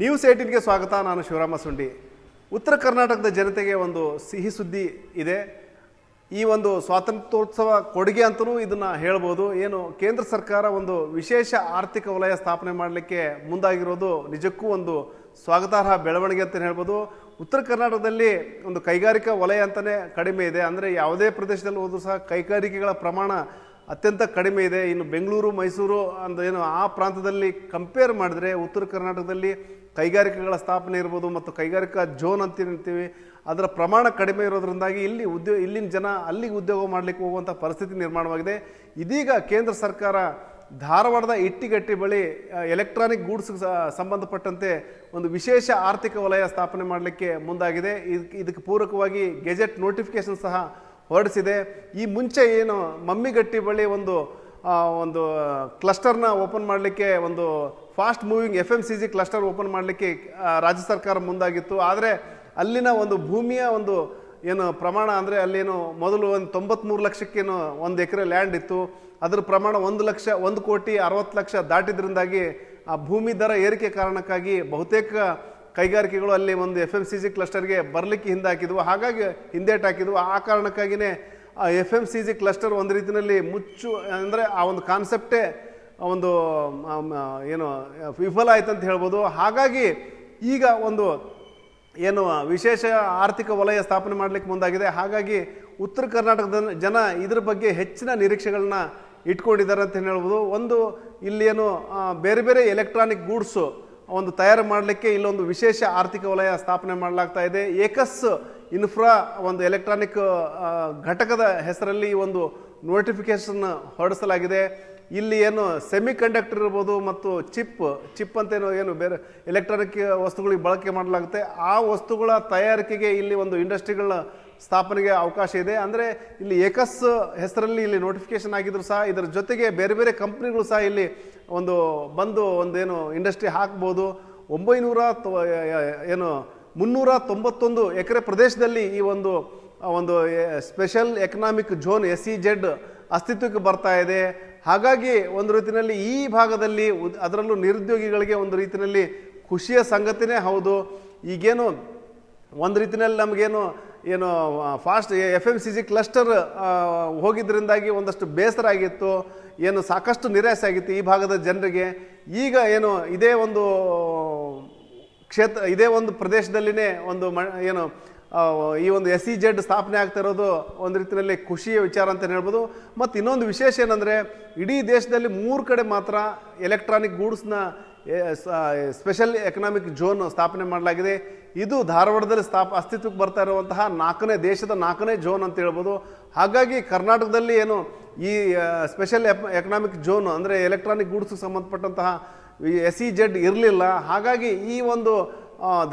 News 18ಗೆ ಸ್ವಾಗತ. ನಾನು ಶಿವರಾಮ ಸುಂಡಿ. ಉತ್ತರ ಕರ್ನಾಟಕದ ಜನತೆಗೆ ಒಂದು ಸಿಹಿ ಸುದ್ದಿ ಇದೆ. ಈ ಒಂದು ಸ್ವಾತಂತ್ರ್ಯೋತ್ಸವ ಕೊಡುಗೆ ಅಂತಲೂ ಇದನ್ನು ಹೇಳ್ಬೋದು. ಏನು ಕೇಂದ್ರ ಸರ್ಕಾರ ಒಂದು ವಿಶೇಷ ಆರ್ಥಿಕ ವಲಯ ಸ್ಥಾಪನೆ ಮಾಡಲಿಕ್ಕೆ ಮುಂದಾಗಿರೋದು ನಿಜಕ್ಕೂ ಒಂದು ಸ್ವಾಗತಾರ್ಹ ಬೆಳವಣಿಗೆ ಅಂತಲೇ ಹೇಳ್ಬೋದು. ಉತ್ತರ ಕರ್ನಾಟಕದಲ್ಲಿ ಒಂದು ಕೈಗಾರಿಕಾ ವಲಯ ಅಂತಲೇ ಕಡಿಮೆ ಇದೆ. ಅಂದರೆ ಯಾವುದೇ ಪ್ರದೇಶದಲ್ಲಿ ಹೋದರೂ ಸಹ ಕೈಗಾರಿಕೆಗಳ ಪ್ರಮಾಣ ಅತ್ಯಂತ ಕಡಿಮೆ ಇದೆ. ಇನ್ನು ಬೆಂಗಳೂರು, ಮೈಸೂರು ಏನು ಆ ಪ್ರಾಂತದಲ್ಲಿ ಕಂಪೇರ್ ಮಾಡಿದ್ರೆ ಉತ್ತರ ಕರ್ನಾಟಕದಲ್ಲಿ ಕೈಗಾರಿಕೆಗಳ ಸ್ಥಾಪನೆ ಇರ್ಬೋದು ಮತ್ತು ಕೈಗಾರಿಕಾ ಝೋನ್ ಅಂತೀವಿ, ಅದರ ಪ್ರಮಾಣ ಕಡಿಮೆ ಇರೋದ್ರಿಂದಾಗಿ ಇಲ್ಲಿನ ಜನ ಅಲ್ಲಿಗೆ ಉದ್ಯೋಗ ಮಾಡಲಿಕ್ಕೆ ಹೋಗುವಂಥ ಪರಿಸ್ಥಿತಿ ನಿರ್ಮಾಣವಾಗಿದೆ. ಇದೀಗ ಕೇಂದ್ರ ಸರ್ಕಾರ ಧಾರವಾಡದ ಇಟ್ಟಿಗಟ್ಟಿ ಬಳಿ ಎಲೆಕ್ಟ್ರಾನಿಕ್ ಗೂಡ್ಸ್ಗೆ ಸಂಬಂಧಪಟ್ಟಂತೆ ಒಂದು ವಿಶೇಷ ಆರ್ಥಿಕ ವಲಯ ಸ್ಥಾಪನೆ ಮಾಡಲಿಕ್ಕೆ ಮುಂದಾಗಿದೆ. ಇದಕ್ಕೆ ಪೂರಕವಾಗಿ ಗೆಜೆಟ್ ನೋಟಿಫಿಕೇಶನ್ ಸಹ ಹೊರಡಿಸಿದೆ. ಈ ಮುಂಚೆ ಏನು ಮಮ್ಮಿಗಟ್ಟಿ ಬಳಿ ಒಂದು ಕ್ಲಸ್ಟರ್ನ ಓಪನ್ ಮಾಡಲಿಕ್ಕೆ, ಒಂದು fast moving FMCG cluster open ಮಾಡಲಿಕ್ಕೆ ರಾಜ್ಯ ಸರ್ಕಾರ ಮುಂದಾಗಿತ್ತು. ಆದರೆ ಅಲ್ಲಿನ ಒಂದು ಭೂಮಿಯ ಏನು ಪ್ರಮಾಣ ಅಂದರೆ ಅಲ್ಲೇನು ಮೊದಲು 93 ಲಕ್ಷಕ್ಕೇನು 1 ಎಕರೆ ಲ್ಯಾಂಡ್ ಇತ್ತು. ಅದರ ಪ್ರಮಾಣ 1,60,60,000 ದಾಟಿದ್ರಿಂದಾಗಿ ಆ ಭೂಮಿ ದರ ಏರಿಕೆ ಕಾರಣಕ್ಕಾಗಿ ಬಹುತೇಕ ಕೈಗಾರಿಕೆಗಳು ಅಲ್ಲಿ ಒಂದು FMCG ಕ್ಲಸ್ಟರ್ಗೆ ಬರಲಿಕ್ಕೆ ಹಿಂದೇಟು ಹಾಕಿದ್ವು. ಆ ಕಾರಣಕ್ಕಾಗಿಯೇ ಆ FMCG ಕ್ಲಸ್ಟರ್ ಒಂದು ರೀತಿಯಲ್ಲಿ ಅಂದರೆ ಆ ಒಂದು ಕಾನ್ಸೆಪ್ಟೇ ಏನು ವಿಫಲ ಆಯ್ತು ಅಂತ ಹೇಳ್ಬೋದು. ಹಾಗಾಗಿ ಈಗ ಏನು ವಿಶೇಷ ಆರ್ಥಿಕ ವಲಯ ಸ್ಥಾಪನೆ ಮಾಡಲಿಕ್ಕೆ ಮುಂದಾಗಿದೆ. ಹಾಗಾಗಿ ಉತ್ತರ ಕರ್ನಾಟಕದ ಜನ ಇದ್ರ ಬಗ್ಗೆ ಹೆಚ್ಚಿನ ನಿರೀಕ್ಷೆಗಳನ್ನ ಇಟ್ಕೊಂಡಿದ್ದಾರೆ ಅಂತ ಹೇಳ್ಬೋದು. ಇಲ್ಲಿ ಏನು ಬೇರೆ ಬೇರೆ ಎಲೆಕ್ಟ್ರಾನಿಕ್ ಗೂಡ್ಸು ತಯಾರು ಮಾಡಲಿಕ್ಕೆ ಇಲ್ಲೊಂದು ವಿಶೇಷ ಆರ್ಥಿಕ ವಲಯ ಸ್ಥಾಪನೆ ಮಾಡಲಾಗ್ತಾ ಇದೆ. ಏಕಸ್ ಇನ್ಫ್ರಾ ಎಲೆಕ್ಟ್ರಾನಿಕ್ ಘಟಕದ ಹೆಸರಲ್ಲಿ ಈ ಒಂದು ನೋಟಿಫಿಕೇಶನ್ ಹೊರಡಿಸಲಾಗಿದೆ. ಇಲ್ಲಿ ಏನು ಸೆಮಿ ಕಂಡಕ್ಟರ್ ಇರ್ಬೋದು ಮತ್ತು ಚಿಪ್ ಅಂತ ಏನು ಬೇರೆ ಎಲೆಕ್ಟ್ರಾನಿಕ್ ವಸ್ತುಗಳಿಗೆ ಬಳಕೆ ಮಾಡಲಾಗುತ್ತೆ, ಆ ವಸ್ತುಗಳ ತಯಾರಿಕೆಗೆ ಇಲ್ಲಿ ಒಂದು ಇಂಡಸ್ಟ್ರಿಗಳ ಸ್ಥಾಪನೆಗೆ ಅವಕಾಶ ಇದೆ. ಅಂದರೆ ಇಲ್ಲಿ ಏಕಸ್ ಹೆಸರಲ್ಲಿ ಇಲ್ಲಿ ನೋಟಿಫಿಕೇಶನ್ ಆಗಿದ್ರು ಸಹ ಇದರ ಜೊತೆಗೆ ಬೇರೆ ಬೇರೆ ಕಂಪ್ನಿಗಳು ಸಹ ಇಲ್ಲಿ ಏನು ಇಂಡಸ್ಟ್ರಿ ಹಾಕ್ಬೋದು. 391 ಎಕರೆ ಪ್ರದೇಶದಲ್ಲಿ ಈ ಒಂದು ಸ್ಪೆಷಲ್ ಎಕನಾಮಿಕ್ ಝೋನ್ SEZ ಅಸ್ತಿತ್ವಕ್ಕೆ ಬರ್ತಾ ಇದೆ. ಹಾಗಾಗಿ ಒಂದು ರೀತಿಯಲ್ಲಿ ಈ ಭಾಗದಲ್ಲಿ ಅದರಲ್ಲೂ ನಿರುದ್ಯೋಗಿಗಳಿಗೆ ಒಂದು ರೀತಿಯಲ್ಲಿ ಖುಷಿಯ ಸಂಗತಿನೇ ಹೌದು. ಈಗೇನು ಒಂದು ರೀತಿಯಲ್ಲಿ ನಮಗೇನು ಫಾಸ್ಟ್ FMCG ಕ್ಲಸ್ಟರ್ ಹೋಗಿದ್ರಿಂದಾಗಿ ಒಂದಷ್ಟು ಬೇಸರ ಆಗಿತ್ತು, ಸಾಕಷ್ಟು ನಿರಾಸೆ ಆಗಿತ್ತು ಈ ಭಾಗದ ಜನರಿಗೆ. ಈಗ ಇದೇ ಒಂದು ಪ್ರದೇಶದಲ್ಲಿನೇ ಈ ಒಂದು SEZ ಸ್ಥಾಪನೆ ಆಗ್ತಾ ಇರೋದು ಒಂದು ರೀತಿಯಲ್ಲಿ ಖುಷಿಯ ವಿಚಾರ ಅಂತ ಹೇಳ್ಬೋದು. ಮತ್ತು ಇನ್ನೊಂದು ವಿಶೇಷ ಏನಂದರೆ ಇಡೀ ದೇಶದಲ್ಲಿ 3 ಕಡೆ ಮಾತ್ರ ಎಲೆಕ್ಟ್ರಾನಿಕ್ ಗೂಡ್ಸ್ನ ಸ್ಪೆಷಲ್ ಎಕನಾಮಿಕ್ ಝೋನ್ ಸ್ಥಾಪನೆ ಮಾಡಲಾಗಿದೆ. ಇದು ಧಾರವಾಡದಲ್ಲಿ ಅಸ್ತಿತ್ವಕ್ಕೆ ಬರ್ತಾ ಇರುವಂತಹ ದೇಶದ 4ನೇ ಝೋನ್ ಅಂತ ಹೇಳ್ಬೋದು. ಹಾಗಾಗಿ ಕರ್ನಾಟಕದಲ್ಲಿ ಈ ಸ್ಪೆಷಲ್ ಎಕನಾಮಿಕ್ ಝೋನ್ ಅಂದರೆ ಎಲೆಕ್ಟ್ರಾನಿಕ್ ಗೂಡ್ಸ್ಗೆ ಸಂಬಂಧಪಟ್ಟಂತಹ SEZ ಇರಲಿಲ್ಲ. ಹಾಗಾಗಿ ಈ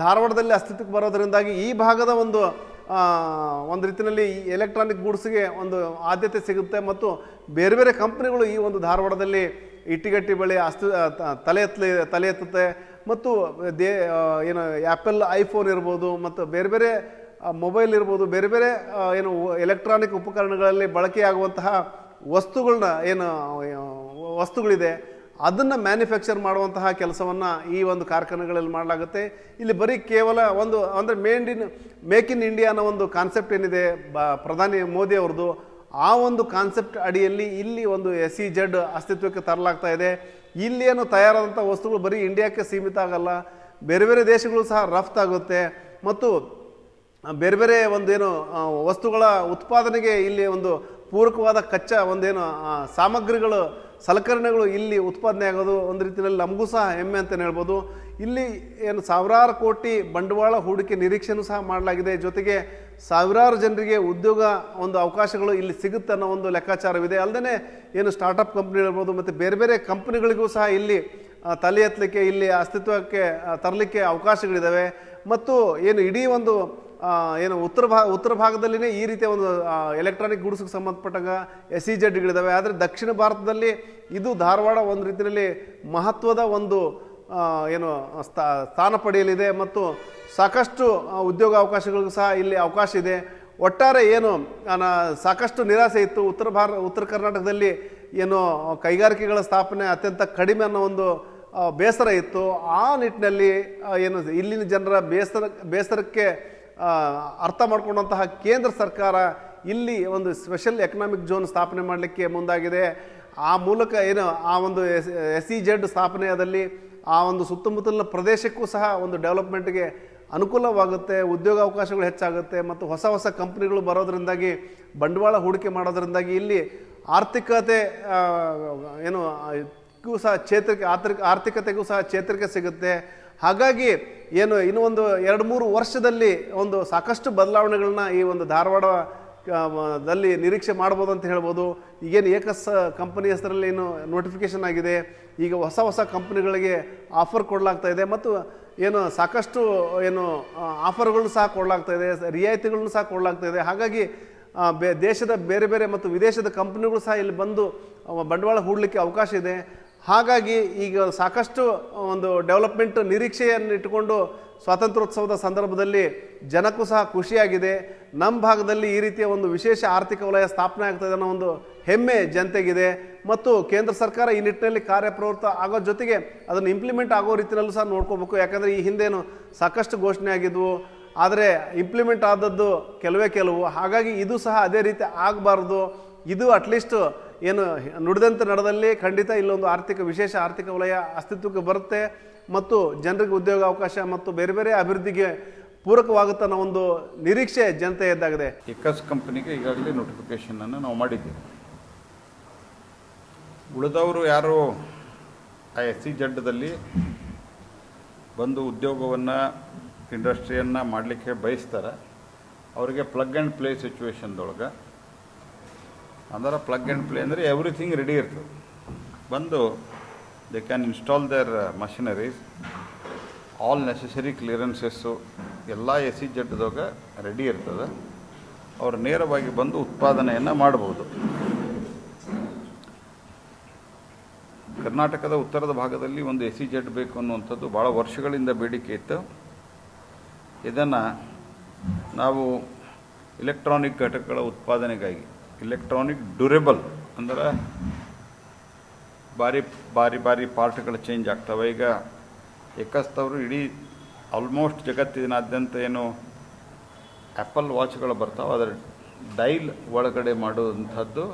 ಧಾರವಾಡದಲ್ಲಿ ಅಸ್ತಿತ್ವಕ್ಕೆ ಬರೋದರಿಂದಾಗಿ ಈ ಭಾಗದ ಒಂದು ರೀತಿಯಲ್ಲಿ ಎಲೆಕ್ಟ್ರಾನಿಕ್ ಗೂಡ್ಸ್ಗೆ ಆದ್ಯತೆ ಸಿಗುತ್ತೆ ಮತ್ತು ಬೇರೆ ಬೇರೆ ಕಂಪ್ನಿಗಳು ಈ ಧಾರವಾಡದಲ್ಲಿ ಇಟ್ಟಿಗಟ್ಟಿ ಬಳಿ ತಲೆ ಎತ್ತುತ್ತೆ. ಮತ್ತು ಆ್ಯಪಲ್ ಐಫೋನ್ ಇರ್ಬೋದು ಮತ್ತು ಬೇರೆ ಬೇರೆ ಮೊಬೈಲ್ ಇರ್ಬೋದು, ಬೇರೆ ಬೇರೆ ಎಲೆಕ್ಟ್ರಾನಿಕ್ ಉಪಕರಣಗಳಲ್ಲಿ ಬಳಕೆಯಾಗುವಂತಹ ವಸ್ತುಗಳಿದೆ, ಅದನ್ನು ಮ್ಯಾನುಫ್ಯಾಕ್ಚರ್ ಮಾಡುವಂತಹ ಕೆಲಸವನ್ನು ಈ ಕಾರ್ಖಾನೆಗಳಲ್ಲಿ ಮಾಡಲಾಗುತ್ತೆ. ಇಲ್ಲಿ ಬರೀ ಕೇವಲ ಅಂದರೆ ಮೇಕ್ ಇನ್ ಇಂಡಿಯಾ ಅನ್ನೋ ಒಂದು ಕಾನ್ಸೆಪ್ಟ್ ಏನಿದೆ ಪ್ರಧಾನಿ ಮೋದಿ ಅವ್ರದ್ದು, ಆ ಒಂದು ಕಾನ್ಸೆಪ್ಟ್ ಅಡಿಯಲ್ಲಿ ಇಲ್ಲಿ SEZ ಅಸ್ತಿತ್ವಕ್ಕೆ ತರಲಾಗ್ತಾ ಇದೆ. ಇಲ್ಲಿ ತಯಾರಾದಂಥ ವಸ್ತುಗಳು ಬರೀ ಇಂಡಿಯಾಕ್ಕೆ ಸೀಮಿತ ಆಗಲ್ಲ, ಬೇರೆ ಬೇರೆ ದೇಶಗಳು ಸಹ ರಫ್ತಾಗುತ್ತೆ ಮತ್ತು ಬೇರೆ ಬೇರೆ ವಸ್ತುಗಳ ಉತ್ಪಾದನೆಗೆ ಇಲ್ಲಿ ಪೂರಕವಾದ ಕಚ್ಚಾ ಸಾಮಗ್ರಿಗಳು, ಸಲಕರಣೆಗಳು ಇಲ್ಲಿ ಉತ್ಪಾದನೆ ಆಗೋದು ಒಂದು ರೀತಿಯಲ್ಲಿ ನಮಗೂ ಸಹ ಹೆಮ್ಮೆ ಅಂತಲೇ ಹೇಳ್ಬೋದು. ಇಲ್ಲಿ ಸಾವಿರಾರು ಕೋಟಿ ಬಂಡವಾಳ ಹೂಡಿಕೆ ನಿರೀಕ್ಷೆನೂ ಸಹ ಮಾಡಲಾಗಿದೆ. ಜೊತೆಗೆ ಸಾವಿರಾರು ಜನರಿಗೆ ಉದ್ಯೋಗ ಅವಕಾಶಗಳು ಇಲ್ಲಿ ಸಿಗುತ್ತೆ ಅನ್ನೋ ಲೆಕ್ಕಾಚಾರವಿದೆ. ಅಲ್ಲದೆ ಸ್ಟಾರ್ಟಪ್ ಕಂಪ್ನಿ ಇರ್ಬೋದು ಮತ್ತು ಬೇರೆ ಬೇರೆ ಕಂಪ್ನಿಗಳಿಗೂ ಸಹ ಇಲ್ಲಿ ತಲೆ ಎತ್ತಲಿಕ್ಕೆ, ಇಲ್ಲಿ ಅಸ್ತಿತ್ವಕ್ಕೆ ತರಲಿಕ್ಕೆ ಅವಕಾಶಗಳಿದ್ದಾವೆ. ಮತ್ತು ಇಡೀ ಉತ್ತರ ಭಾಗದಲ್ಲಿನೇ ಈ ರೀತಿಯ ಎಲೆಕ್ಟ್ರಾನಿಕ್ ಗೂಡ್ಸ್ಗೆ ಸಂಬಂಧಪಟ್ಟಾಗ SEZಗಳಿದ್ದಾವೆ. ಆದರೆ ದಕ್ಷಿಣ ಭಾರತದಲ್ಲಿ ಇದು ಧಾರವಾಡ ಒಂದು ರೀತಿಯಲ್ಲಿ ಮಹತ್ವದ ಸ್ಥಾನ ಪಡೆಯಲಿದೆ ಮತ್ತು ಸಾಕಷ್ಟು ಉದ್ಯೋಗ ಅವಕಾಶಗಳಿಗೂ ಸಹ ಇಲ್ಲಿ ಅವಕಾಶ ಇದೆ. ಒಟ್ಟಾರೆ ಸಾಕಷ್ಟು ನಿರಾಸೆ ಇತ್ತು ಉತ್ತರ ಕರ್ನಾಟಕದಲ್ಲಿ ಕೈಗಾರಿಕೆಗಳ ಸ್ಥಾಪನೆ ಅತ್ಯಂತ ಕಡಿಮೆ ಅನ್ನೋ ಬೇಸರ ಇತ್ತು. ಆ ನಿಟ್ಟಿನಲ್ಲಿ ಏನು ಇಲ್ಲಿನ ಜನರ ಬೇಸರಕ್ಕೆ ಅರ್ಥ ಮಾಡಿಕೊಂಡಂತಹ ಕೇಂದ್ರ ಸರ್ಕಾರ ಇಲ್ಲಿ ಒಂದು ಸ್ಪೆಷಲ್ ಎಕನಾಮಿಕ್ ಝೋನ್ ಸ್ಥಾಪನೆ ಮಾಡಲಿಕ್ಕೆ ಮುಂದಾಗಿದೆ. ಆ ಮೂಲಕ ಏನು ಆ ಒಂದು SEZ ಸ್ಥಾಪನೆಯಾದಲ್ಲಿ ಆ ಒಂದು ಸುತ್ತಮುತ್ತಲಿನ ಪ್ರದೇಶಕ್ಕೂ ಸಹ ಒಂದು ಡೆವಲಪ್ಮೆಂಟ್ಗೆ ಅನುಕೂಲವಾಗುತ್ತೆ, ಉದ್ಯೋಗಾವಕಾಶಗಳು ಹೆಚ್ಚಾಗುತ್ತೆ ಮತ್ತು ಹೊಸ ಹೊಸ ಕಂಪ್ನಿಗಳು ಬರೋದರಿಂದಾಗಿ ಬಂಡವಾಳ ಹೂಡಿಕೆ ಮಾಡೋದರಿಂದಾಗಿ ಇಲ್ಲಿ ಆರ್ಥಿಕತೆ ಏನು ಸಹ ಆರ್ಥಿಕತೆಗೂ ಸಹ ಚೇತರಿಕೆ ಸಿಗುತ್ತೆ. ಹಾಗಾಗಿ ಏನು ಇನ್ನೂ ಒಂದು 2-3 ವರ್ಷದಲ್ಲಿ ಒಂದು ಸಾಕಷ್ಟು ಬದಲಾವಣೆಗಳನ್ನ ಈ ಒಂದು ಧಾರವಾಡದಲ್ಲಿ ನಿರೀಕ್ಷೆ ಮಾಡ್ಬೋದು ಅಂತ ಹೇಳ್ಬೋದು. ಈಗೇನು ಏಕಸ್ ಕಂಪನಿ ಹೆಸರಲ್ಲಿ ಏನು ನೋಟಿಫಿಕೇಶನ್ ಆಗಿದೆ, ಈಗ ಹೊಸ ಹೊಸ ಕಂಪ್ನಿಗಳಿಗೆ ಆಫರ್ ಕೊಡಲಾಗ್ತಾ ಇದೆ ಮತ್ತು ಏನು ಸಾಕಷ್ಟು ಏನು ಆಫರ್ಗಳನ್ನು ಸಹ ಕೊಡಲಾಗ್ತಾ ಇದೆ, ರಿಯಾಯಿತಿಗಳನ್ನು ಸಹ ಕೊಡಲಾಗ್ತಾ ಇದೆ. ಹಾಗಾಗಿ ದೇಶದ ಬೇರೆ ಬೇರೆ ಮತ್ತು ವಿದೇಶದ ಕಂಪ್ನಿಗಳು ಸಹ ಇಲ್ಲಿ ಬಂದು ಬಂಡವಾಳ ಹೂಡಲಿಕ್ಕೆ ಅವಕಾಶ ಇದೆ. ಹಾಗಾಗಿ ಈಗ ಸಾಕಷ್ಟು ಒಂದು ಡೆವಲಪ್ಮೆಂಟ್ ನಿರೀಕ್ಷೆಯನ್ನು ಇಟ್ಟುಕೊಂಡು ಸ್ವಾತಂತ್ರ್ಯೋತ್ಸವದ ಸಂದರ್ಭದಲ್ಲಿ ಜನಕ್ಕೂ ಸಹ ಖುಷಿಯಾಗಿದೆ. ನಮ್ಮ ಭಾಗದಲ್ಲಿ ಈ ರೀತಿಯ ಒಂದು ವಿಶೇಷ ಆರ್ಥಿಕ ವಲಯ ಸ್ಥಾಪನೆ ಆಗ್ತದೆ ಅನ್ನೋ ಒಂದು ಹೆಮ್ಮೆ ಜನತೆಗಿದೆ ಮತ್ತು ಕೇಂದ್ರ ಸರ್ಕಾರ ಈ ನಿಟ್ಟಿನಲ್ಲಿ ಕಾರ್ಯಪ್ರವೃತ್ತ ಆಗೋ ಜೊತೆಗೆ ಅದನ್ನು ಇಂಪ್ಲಿಮೆಂಟ್ ಆಗೋ ರೀತಿಯಲ್ಲೂ ಸಹ ನೋಡ್ಕೋಬೇಕು. ಯಾಕಂದರೆ ಈ ಹಿಂದೇನು ಸಾಕಷ್ಟು ಘೋಷಣೆ ಆಗಿದ್ವು, ಆದರೆ ಇಂಪ್ಲಿಮೆಂಟ್ ಆದದ್ದು ಕೆಲವು. ಹಾಗಾಗಿ ಇದು ಸಹ ಅದೇ ರೀತಿ ಆಗಬಾರ್ದು. ಇದು ಅಟ್ಲೀಸ್ಟ್ ಏನು ನುಡಿದಂತೆ ನಡೆದಲ್ಲಿ ಖಂಡಿತ ಇಲ್ಲೊಂದು ವಿಶೇಷ ಆರ್ಥಿಕ ವಲಯ ಅಸ್ತಿತ್ವಕ್ಕೆ ಬರುತ್ತೆ ಮತ್ತು ಜನರಿಗೆ ಉದ್ಯೋಗಾವಕಾಶ ಮತ್ತು ಬೇರೆ ಬೇರೆ ಅಭಿವೃದ್ಧಿಗೆ ಪೂರಕವಾಗುತ್ತೆ ಅನ್ನೋ ಒಂದು ನಿರೀಕ್ಷೆ ಜನತೆಯದ್ದಾಗಿದೆ. ಏಕಸ್ ಕಂಪನಿಗೆ ಈಗಾಗಲೇ ನೋಟಿಫಿಕೇಶನನ್ನು ನಾವು ಮಾಡಿದ್ದೀವಿ. ಉಳಿದವರು ಯಾರು ಆ SEZದಲ್ಲಿ ಬಂದು ಉದ್ಯೋಗವನ್ನು ಇಂಡಸ್ಟ್ರಿಯನ್ನು ಮಾಡಲಿಕ್ಕೆ ಬಯಸ್ತಾರೆ, ಅವರಿಗೆ ಪ್ಲಗ್ ಆ್ಯಂಡ್ ಪ್ಲೇ ಸಿಚುವೇಶನ್ದೊಳಗೆ, ಅಂದ್ರೆ ಪ್ಲಗ್ ಆ್ಯಂಡ್ ಪ್ಲೇ ಅಂದರೆ ಎವ್ರಿಥಿಂಗ್ ರೆಡಿ ಇರ್ತದೆ. ಬಂದು they can install their machineries, all necessary clearances ಎಲ್ಲ SEZದಾಗ ರೆಡಿ ಇರ್ತದೆ. ಅವರು ನೇರವಾಗಿ ಬಂದು ಉತ್ಪಾದನೆಯನ್ನು ಮಾಡ್ಬೋದು. ಕರ್ನಾಟಕದ ಉತ್ತರದ ಭಾಗದಲ್ಲಿ ಒಂದು SEZ ಬೇಕು ಅನ್ನುವಂಥದ್ದು ಭಾಳ ವರ್ಷಗಳಿಂದ ಬೇಡಿಕೆ ಇತ್ತು. ಇದನ್ನು ನಾವು ಇಲೆಕ್ಟ್ರಾನಿಕ್ ಘಟಕಗಳ ಉತ್ಪಾದನೆಗಾಗಿ, ಇಲೆಕ್ಟ್ರಾನಿಕ್ ಡ್ಯೂರೇಬಲ್ ಅಂದರೆ ಬಾರಿ ಪಾರ್ಟ್ಗಳು ಚೇಂಜ್ ಆಗ್ತವೆ. ಈಗ ಏಕಸ್ತವರು ಇಡೀ ಆಲ್ಮೋಸ್ಟ್ ಜಗತ್ತಿನಾದ್ಯಂತ ಏನು ಆ್ಯಪಲ್ ವಾಚ್ಗಳು ಬರ್ತಾವೆ ಅದರ ಡೈಲ್ ಒಳಗಡೆ ಮಾಡುವಂಥದ್ದು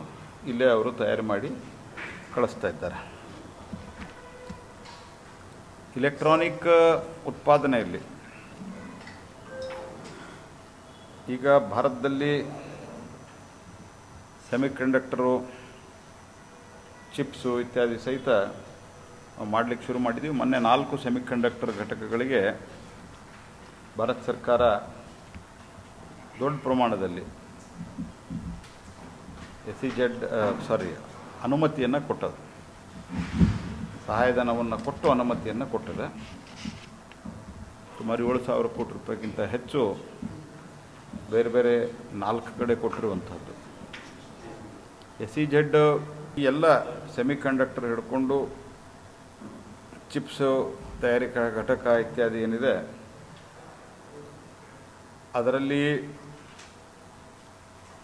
ಇಲ್ಲೇ ಅವರು ತಯಾರು ಮಾಡಿ ಕಳಿಸ್ತಾ ಇದ್ದಾರೆ. ಇಲೆಕ್ಟ್ರಾನಿಕ್ ಉತ್ಪಾದನೆಯಲ್ಲಿ ಈಗ ಭಾರತದಲ್ಲಿ ಸೆಮಿಕಂಡಕ್ಟರು, ಚಿಪ್ಸು ಇತ್ಯಾದಿ ಸಹಿತ ಮಾಡಲಿಕ್ಕೆ ಶುರು ಮಾಡಿದ್ದೀವಿ. ಮೊನ್ನೆ 4 ಸೆಮಿಕಂಡಕ್ಟರ್ ಘಟಕಗಳಿಗೆ ಭಾರತ ಸರ್ಕಾರ ದೊಡ್ಡ ಪ್ರಮಾಣದಲ್ಲಿ ಅನುಮತಿಯನ್ನು ಕೊಟ್ಟது, ಸಹಾಯಧನವನ್ನು ಕೊಟ್ಟು ಅನುಮತಿಯನ್ನು ಕೊಟ್ಟಿದೆ. ಸುಮಾರು 7,000 ಕೋಟಿ ರೂಪಾಯಿಗಿಂತ ಹೆಚ್ಚು ಬೇರೆ ಬೇರೆ 4 ಕಡೆ ಕೊಟ್ಟಿರುವಂಥದ್ದು. SEZ ಎಲ್ಲ ಸೆಮಿಕಂಡಕ್ಟರ್ ಹಿಡ್ಕೊಂಡು ಚಿಪ್ಸು ತಯಾರಿಕಾ ಘಟಕ ಇತ್ಯಾದಿ ಏನಿದೆ ಅದರಲ್ಲಿ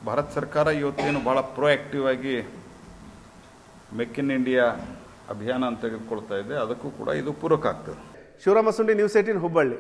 ಭಾರತ ಸರ್ಕಾರ ಇವತ್ತೇನು ಭಾಳ ಪ್ರೊಆಕ್ಟಿವ್ ಆಗಿ ಮೇಕ್ ಇನ್ ಇಂಡಿಯಾ ಅಭಿಯಾನ ಅಂತ ತೆಗೆದುಕೊಳ್ತಾ ಇದೆ, ಅದಕ್ಕೂ ಕೂಡ ಇದು ಪೂರಕ ಆಗ್ತದೆ. ಶಿವರಾಮ ಸುಂಡಿ, ನ್ಯೂಸ್ 18 ಹುಬ್ಬಳ್ಳಿ.